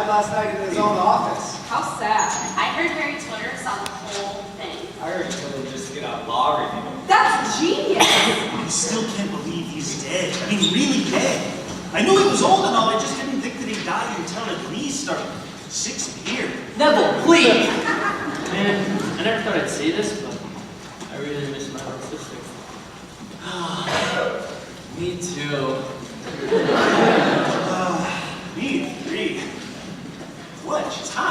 Last night in his own office. How sad. I heard Harry Torter saw the whole thing. I heard he told him just to get out law review. That's genius! I still can't believe he's dead. I mean, really dead. I knew he was old and all, I just didn't think that he died until at least our 6th year. Neville, please! Man, I never thought I'd say this, but I really miss my little sister. Me too. Me three. What? She's hot.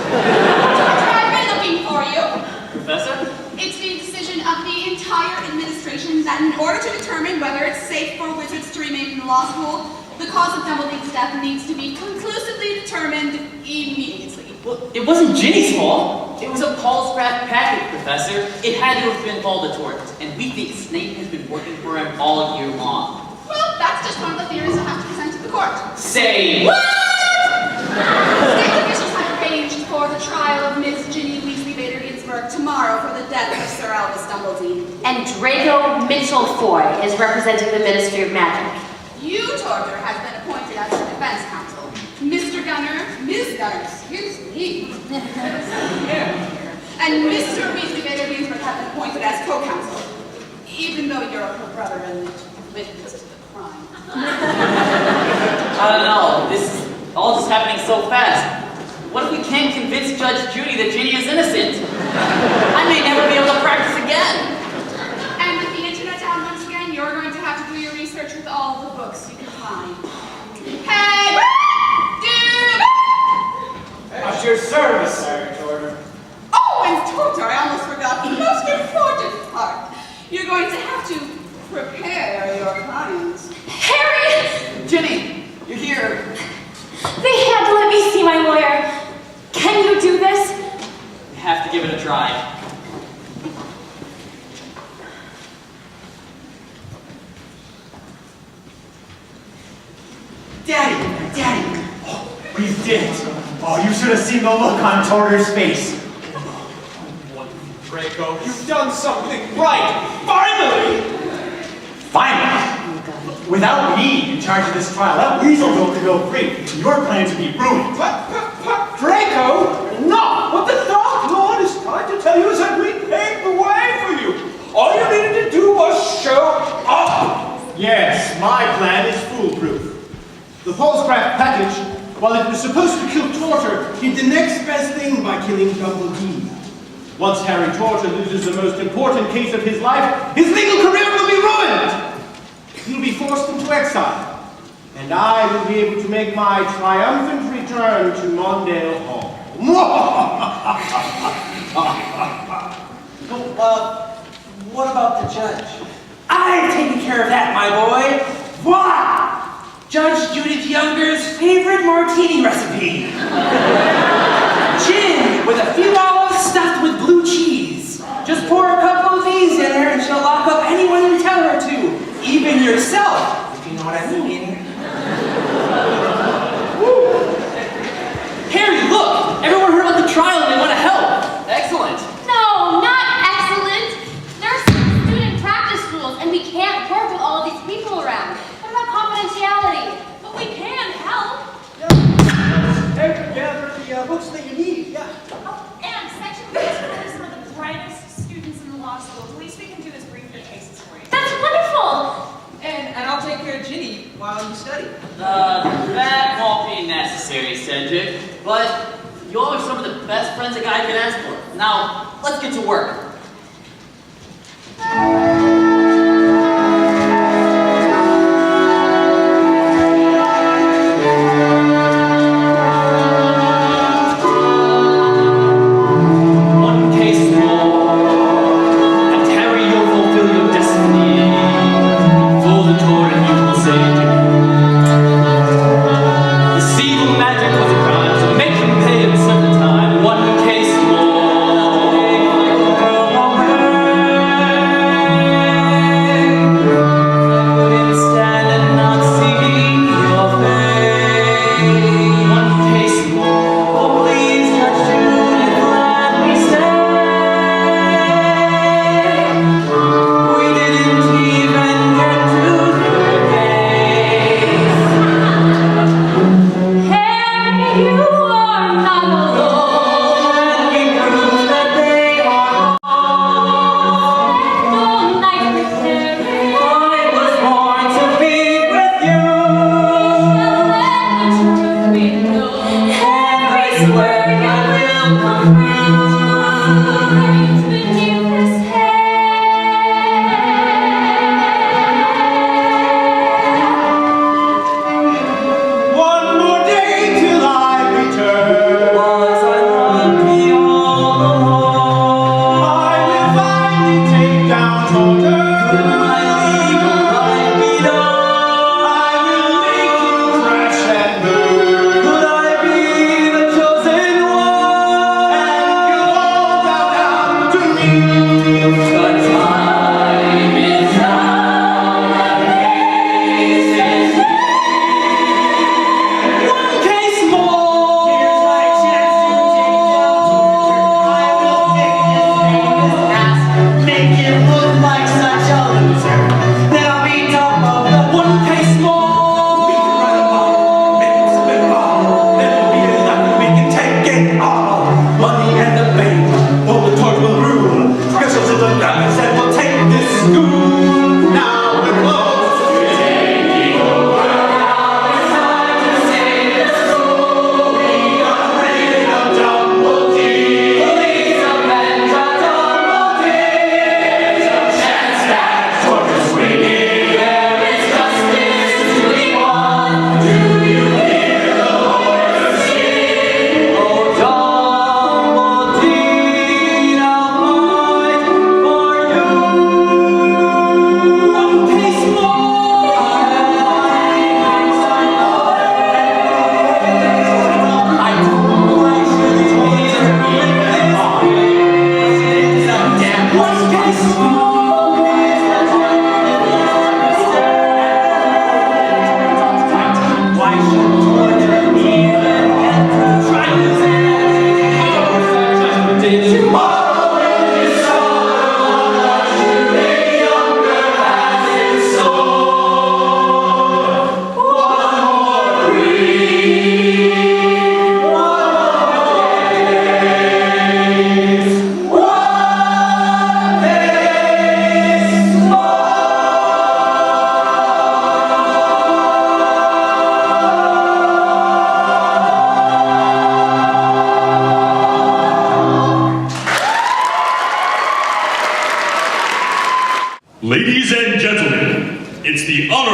I've been looking for you. Professor? It's the decision of the entire administration that in order to determine whether it's safe for wizards to remain in the law school, the cause of Dumbledore's death needs to be conclusively determined immediately. Well, it wasn't Ginny's fault. It was a Paul's craft package, Professor. It had to have been Voldetort, and we think Snape has been working for him all year long. Well, that's just one of the theories I'll have to present to the court. Say what? State officials have arranged for the trial of Miss Ginny Weasley Bader Ginsburg tomorrow for the death of Sir Albus Dumbledore. And Draco Mitchell-Foy is representing the Ministry of Magic. You, Torter, has been appointed as the defense counsel. Ms. Gunner, excuse me, and Mr. Weasley Bader Ginsburg has been appointed as co-counsel, even though you're her brother and witness to the crime. I don't know. This is all just happening so fast. What if we can't convince Judge Judy that Ginny is innocent? I may never be able to practice again. And with the internet down once again, you're going to have to do your research with all the books you can find. Hey! At your service, Sir Torter. Oh, and Torter, I almost forgot the most important part. You're going to have to prepare your clients. Harry! Ginny, you're here. They had to let me see my lawyer. Can you do this? We have to give it a try. Daddy! Oh, we did it! Oh, you should have seen the look on Torter's face. Draco, you've done something right! Finally! Finally! Without me in charge of this trial, that weasel could go free. Your plans would be ruined. But, Draco! No! What the Dark Lord is trying to tell you is that we paved the way for you. All you needed to do was show up. Yes, my plan is foolproof. The Paulscraft package, while it was supposed to kill Torter, did the next best thing by killing Dumbledore. Once Harry Torter loses the most important case of his life, his legal career will be ruined! He'll be forced into exile, and I will be able to make my triumphant return to Mondale Hall. What about the judge? I've taken care of that, my boy. Voila! Judge Judith Younger's favorite martini recipe. Gin with a few olives stuffed with blue cheese. Just pour a couple of these in her and she'll lock up anyone you tell her to. Even yourself, if you know what I mean. Harry, look! Everyone heard about the trial and they want to help. Excellent. No, not excellent. There's student practice rules, and we can't work with all of these people around. What about confidentiality? But we can help. Gather the books that you need, yeah. Oh, and section 3 is for the brightest students in the law school. At least we can do this brief their cases for you. That's wonderful. And I'll take care of Ginny while you study. That won't be necessary, Cedric. But you all are some of the best friends a guy can ask for. Now, let's get to work. One case more, and Harry, you'll fulfill your destiny. Voldetort and you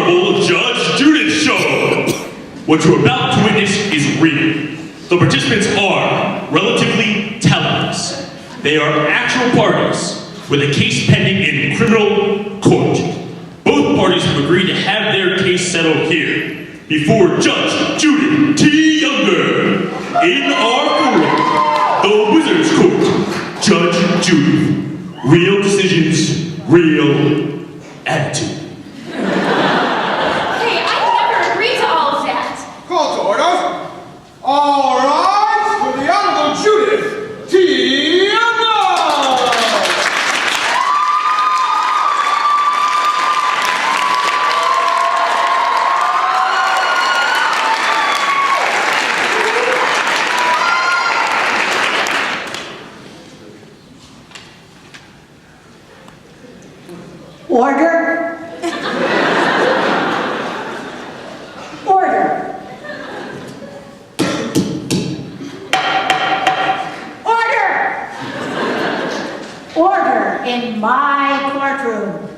Honorable Judge Judith Show. What you're about to witness is real. The participants are relatively talentless. They are actual parties with a case pending in criminal court. Both parties have agreed to have their case settled here before Judge Judith T. Younger in our forum, the Wizard's Court. Judge Judith. Real decisions, real attitude. Hey, I never agreed to all of that. Call to order. All rise for the Honorable Judith T. Younger. Order. Order. Order. Order in my courtroom.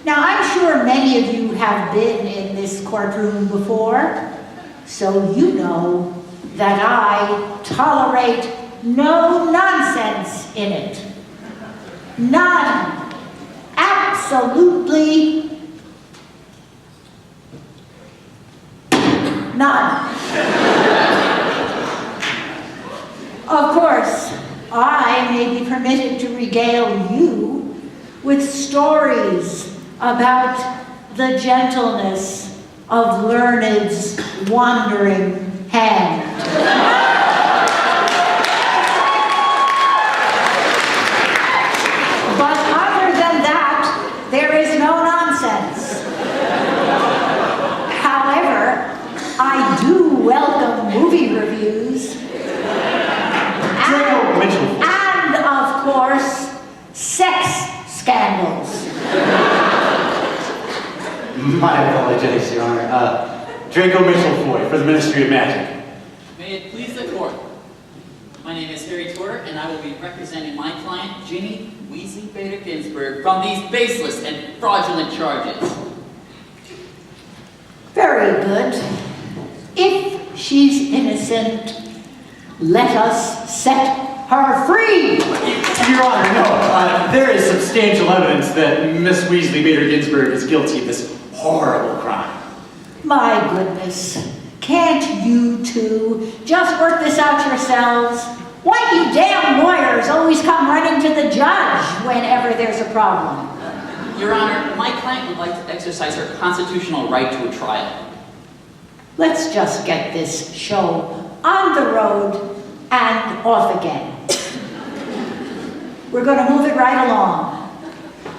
Now, I'm sure many of you have been in this courtroom before, so you know that I tolerate no nonsense in it. None. Absolutely none. Of course, I may be permitted to regale you with stories about the gentleness of Learned's wandering hand. There is no nonsense. However, I do welcome movie reviews. And of course, sex scandals. My apologies, Your Honor. Draco Mitchell Foy for the Ministry of Magic. May it please the court. My name is Torter, and I will be representing my client, Ginny Weasley Bader Ginsburg, from these baseless and fraudulent charges. Very good. If she's innocent, let us set her free. Your Honor, no. There is substantial evidence that Miss Weasley Bader Ginsburg is guilty of this horrible crime. My goodness. Can't you two just work this out yourselves? Why do you damn lawyers always come running to the judge whenever there's a problem? Your Honor, my client would like to exercise her constitutional right to a trial. Let's just get this show on the road and off again. We're going to move it right along.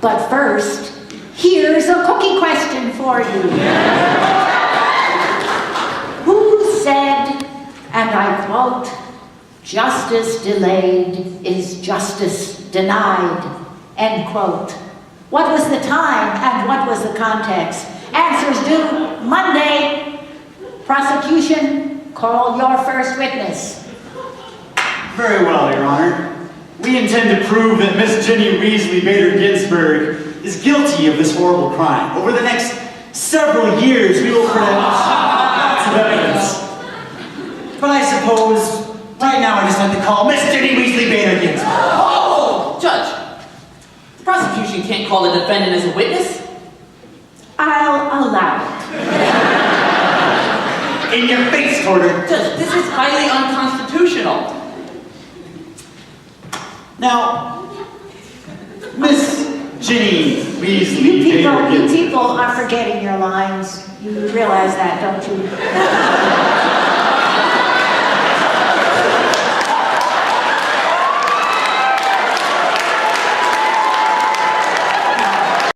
But first, here's a cookie question for you. Who said, and I quote, "Justice delayed is justice denied," end quote. What was the time and what was the context? Answers due Monday. Prosecution, call your first witness. Very well, Your Honor. We intend to prove that Miss Ginny Weasley Bader Ginsburg is guilty of this horrible crime. Over the next several years, we will present lots of evidence. But I suppose, right now, I just like to call Miss Ginny Weasley Bader Ginsburg. Oh, Judge, the prosecution can't call the defendant as a witness. I'll allow it. In your face, Torter. Judge, this is highly unconstitutional. Now, Miss Ginny Weasley Bader You Ginsburg. people are forgetting your lines. You realize that, don't you?